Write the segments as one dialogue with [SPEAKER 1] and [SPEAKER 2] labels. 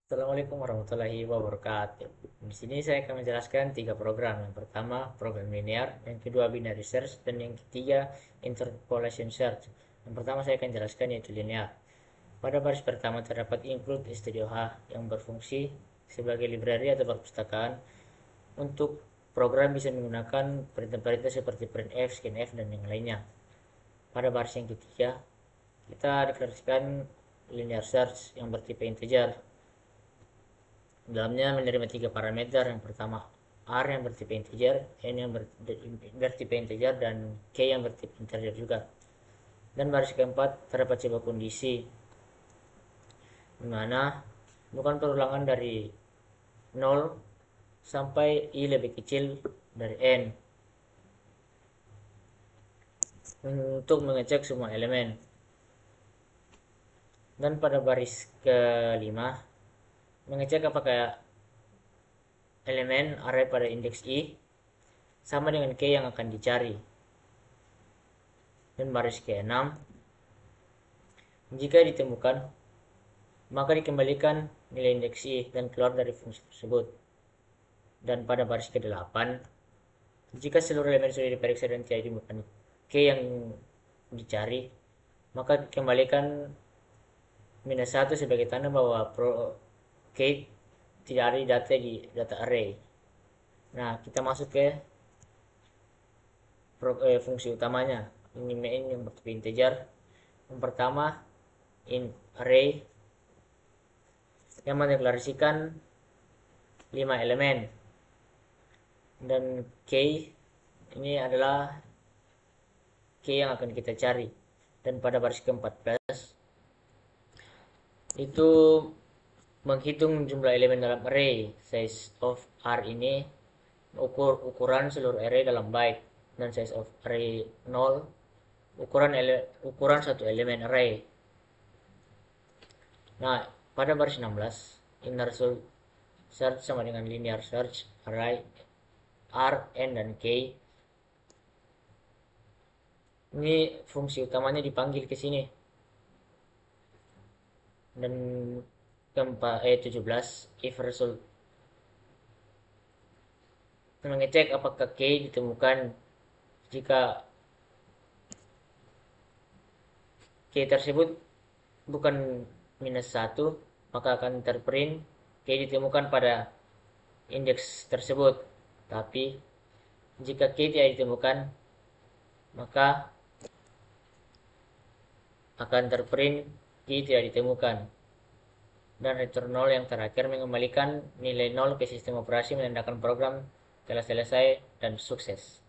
[SPEAKER 1] Assalamualaikum warahmatullahi wabarakatuh. Di sini saya akan menjelaskan tiga program. Yang pertama, program linear, yang kedua binary search, dan yang ketiga interpolation search. Yang pertama saya akan jelaskan yaitu linear. Pada baris pertama terdapat include Studio H yang berfungsi sebagai library atau perpustakaan untuk program bisa menggunakan perintah-perintah seperti printf, scanf, dan yang lainnya. Pada baris yang ketiga, kita deklarasikan linear search yang bertipe integer. Dalamnya menerima tiga parameter. Yang pertama R yang bertipe integer, N yang bertipe integer, dan K yang bertipe integer juga. Dan baris keempat terdapat sebuah kondisi dimana bukan perulangan dari 0 sampai I lebih kecil dari N untuk mengecek semua elemen. Dan pada baris kelima mengecek apakah elemen array pada indeks I sama dengan K yang akan dicari. Dan baris ke-6, jika ditemukan, maka dikembalikan nilai indeks I dan keluar dari fungsi tersebut. Dan pada baris ke-8, jika seluruh elemen sudah diperiksa dan tidak ditemukan K yang dicari, maka dikembalikan -1 sebagai tanda bahwa K tidak ada di data array. Nah, kita masuk ke fungsi utamanya. Ini main yang bertipe integer. Yang pertama, in array yang mendeklarasikan 5 elemen, dan K ini adalah K yang akan kita cari. Dan pada baris ke-14 itu menghitung jumlah elemen dalam array. Size of R ini ukuran seluruh array dalam byte, dan size of array 0 ukuran satu elemen array. Nah, pada baris 16 inner search sama dengan linear search array R, N, dan K. Ini fungsi utamanya dipanggil ke sini. Dan keempat 17 if result mengecek apakah K ditemukan. Jika K tersebut bukan -1, maka akan terprint K ditemukan pada indeks tersebut. Tapi jika K tidak ditemukan, maka akan terprint K tidak ditemukan. Dan return 0 yang terakhir mengembalikan nilai 0 ke sistem operasi, menandakan program telah selesai dan sukses.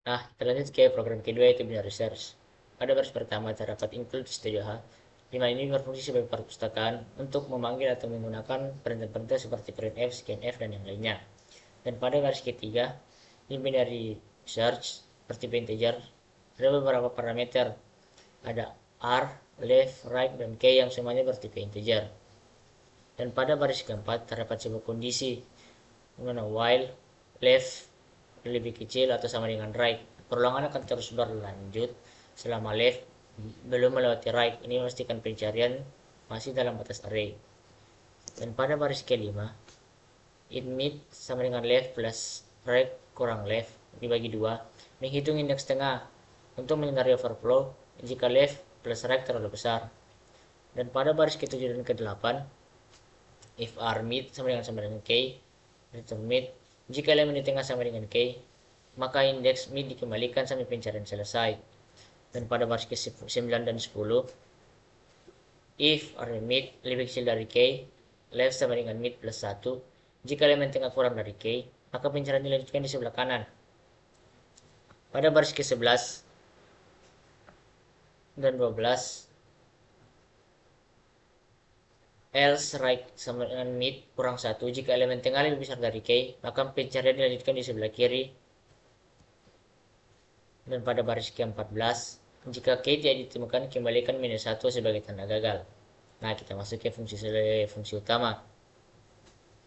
[SPEAKER 1] Nah, kita lanjut ke program kedua, yaitu binary search. Pada baris pertama terdapat include Studio H, di mana ini berfungsi sebagai perpustakaan untuk memanggil atau menggunakan perintah-perintah seperti printf, scanf, dan yang lainnya. Dan pada baris ketiga, di binary search bertipe integer, ada beberapa parameter. Ada R, left, right, dan K yang semuanya bertipe integer. Dan pada baris keempat terdapat sebuah kondisi dimana while left lebih kecil atau sama dengan right, perulangan akan terus berlanjut selama left belum melewati right. Ini memastikan pencarian masih dalam batas array. Dan pada baris kelima, in mid sama dengan left plus right kurang left dibagi 2, menghitung indeks tengah untuk menghindari overflow jika left plus right terlalu besar. Dan pada baris ke-7 dan ke-8, if r mid sama dengan K, return mid. Jika elemen di tengah sama dengan K, maka indeks mid dikembalikan sampai pencarian selesai. Dan pada baris ke-9 dan 10, if r mid lebih kecil dari K, left sama dengan mid plus 1. Jika elemen tengah kurang dari K, maka pencarian dilanjutkan di sebelah kanan. Pada baris ke-11 dan 12, else right sama dengan mid kurang 1. Jika elemen tengah lebih besar dari K, maka pencarian dilanjutkan di sebelah kiri. Dan pada baris ke-14, jika K tidak ditemukan, kembalikan -1 sebagai tanda gagal. Nah, kita masuk ke fungsi utama.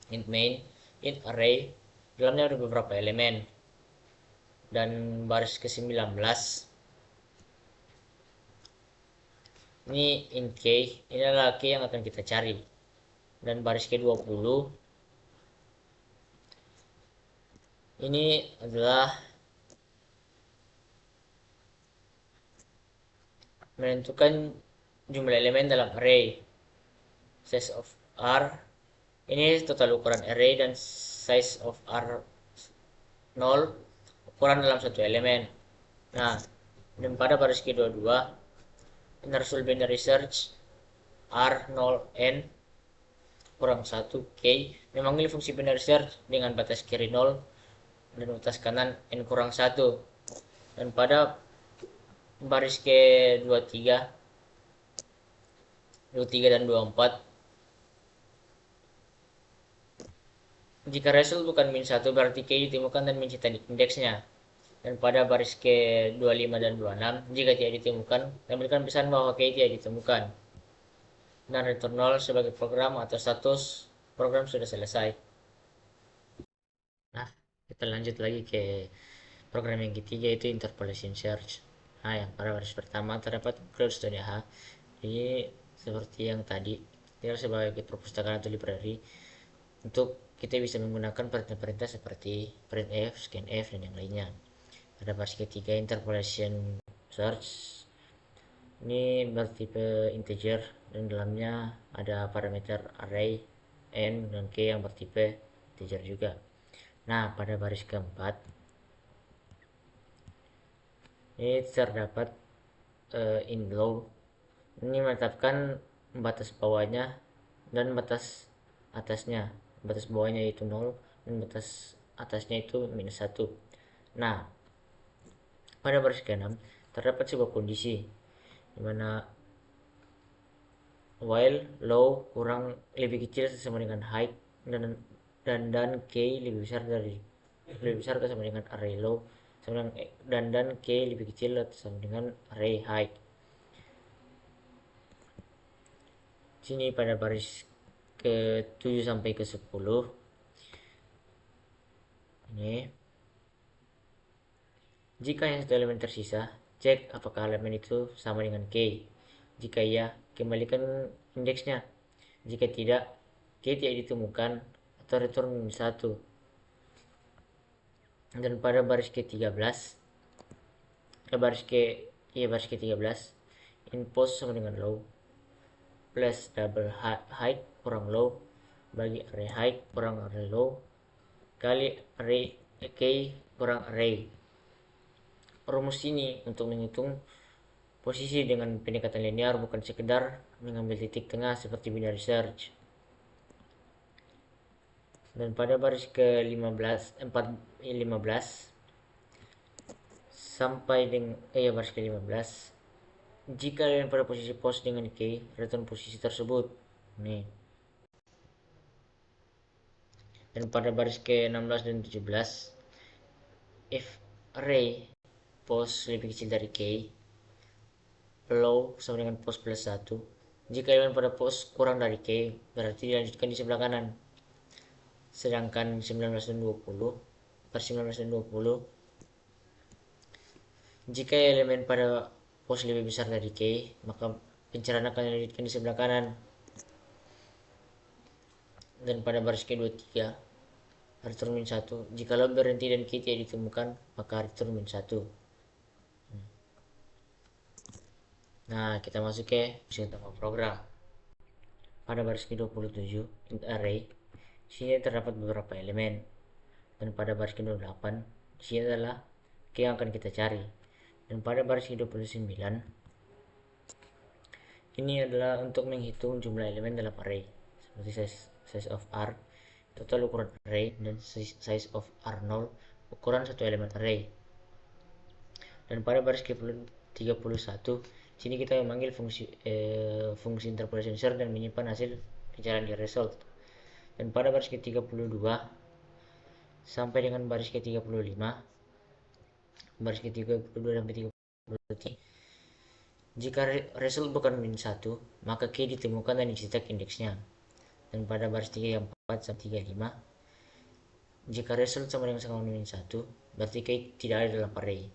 [SPEAKER 1] Int main, int array, dalamnya ada beberapa elemen. Dan baris ke-19, ini int K, ini adalah K yang akan kita cari. dan baris ke-20 ini adalah menentukan jumlah elemen dalam array. Size of R ini total ukuran array, dan size of R0 ukuran dalam satu elemen. Nah, dan pada baris ke-22 universal binary search R0N kurang 1 K memanggil fungsi binary search dengan batas kiri 0 dan batas kanan N kurang 1. Dan pada baris ke-23 dan 24, jika result bukan min 1 berarti K ditemukan dan min di indeksnya. Dan pada baris ke-25 dan 26, jika tidak ditemukan, tampilkan pesan bahwa K tidak ditemukan. Dan return 0 sebagai program atau status program sudah selesai. Nah, kita lanjut lagi ke program yang ketiga, yaitu interpolation search. Nah, yang pada baris pertama terdapat cloud study H. Jadi seperti yang tadi, tinggal sebagai perpustakaan atau library untuk kita bisa menggunakan perintah-perintah seperti printf, scanf, dan yang lainnya. Pada baris ketiga interpolation search ini bertipe integer dan dalamnya ada parameter array n dan k yang bertipe integer juga. Nah, pada baris keempat ini terdapat in low. Ini menetapkan batas bawahnya dan batas atasnya. Batas bawahnya itu 0 dan batas atasnya itu minus 1. Nah, pada baris ke-6 terdapat sebuah kondisi di mana while low kurang lebih kecil sama dengan height dan k lebih besar atau sama dengan array low sama dengan dan k lebih kecil atau sama dengan array height. Sini pada baris ke-7 sampai ke-10 ini, jika yang satu elemen tersisa, cek apakah elemen itu sama dengan k. Jika iya, kembalikan indeksnya. Jika tidak, k tidak ditemukan atau return 1. Dan pada baris ke-13 baris ke-13 in post sama dengan low plus double height kurang low bagi array height kurang array low kali array k kurang array. Rumus ini untuk menghitung posisi dengan pendekatan linear, bukan sekedar mengambil titik tengah seperti binary search. Dan pada baris ke-15 sampai dengan baris ke-15, jika kalian pada posisi post dengan k, return posisi tersebut. Nih. Dan pada baris ke-16 dan 17, if array post lebih kecil dari k, low sama dengan post plus 1. Jika elemen pada post kurang dari k, berarti dilanjutkan di sebelah kanan. Sedangkan 19 dan 20, per 19 dan 20, jika elemen pada post lebih besar dari k, maka pencarian akan dilanjutkan di sebelah kanan. Dan pada baris ke-23, return min 1. Jikalau berhenti dan k tidak ditemukan, maka return min 1. Nah, kita masuk ke fungsi utama program. Pada baris ke-27, int array, sini terdapat beberapa elemen. Dan pada baris ke-28, sini adalah k yang akan kita cari. Dan pada baris ke-29, ini adalah untuk menghitung jumlah elemen dalam array, seperti size of R, total ukuran array, dan size of R0, ukuran satu elemen array. Dan pada baris ke-31, sini kita memanggil fungsi interpolation search dan menyimpan hasil pencarian di result. Dan pada baris ke-32 sampai dengan baris ke-35, baris ke-32 sampai 33, jika result bukan min 1, maka k ditemukan dan dicetak indeksnya. Dan pada baris 34 sampai 35, jika result sama dengan min 1, berarti k tidak ada dalam array.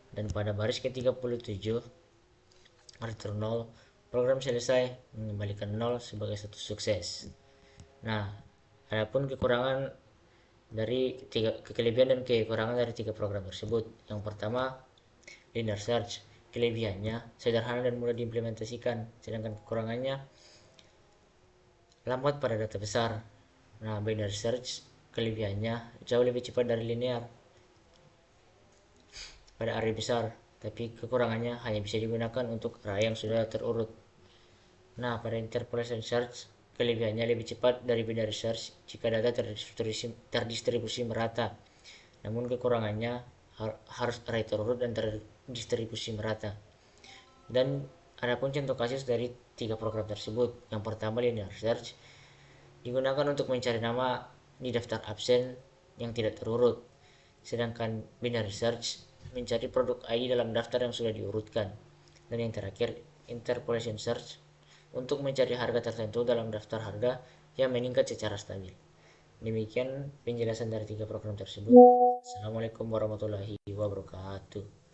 [SPEAKER 1] Dan pada baris ke-37, return 0, program selesai, mengembalikan 0 sebagai status sukses. Nah, adapun kelebihan dan kekurangan dari tiga program tersebut. Yang pertama, linear search. Kelebihannya sederhana dan mudah diimplementasikan, sedangkan kekurangannya lambat pada data besar. Nah, binary search kelebihannya jauh lebih cepat dari linear pada array besar, tapi kekurangannya hanya bisa digunakan untuk array yang sudah terurut. Nah, pada interpolation search kelebihannya lebih cepat dari binary search jika data terdistribusi merata. Namun kekurangannya harus array terurut dan terdistribusi merata. Dan adapun contoh kasus dari tiga program tersebut. Yang pertama, linear search digunakan untuk mencari nama di daftar absen yang tidak terurut. Sedangkan binary search mencari produk ID dalam daftar yang sudah diurutkan. Dan yang terakhir, interpolation search untuk mencari harga tertentu dalam daftar harga yang meningkat secara stabil. Demikian penjelasan dari tiga program tersebut. Assalamualaikum warahmatullahi wabarakatuh.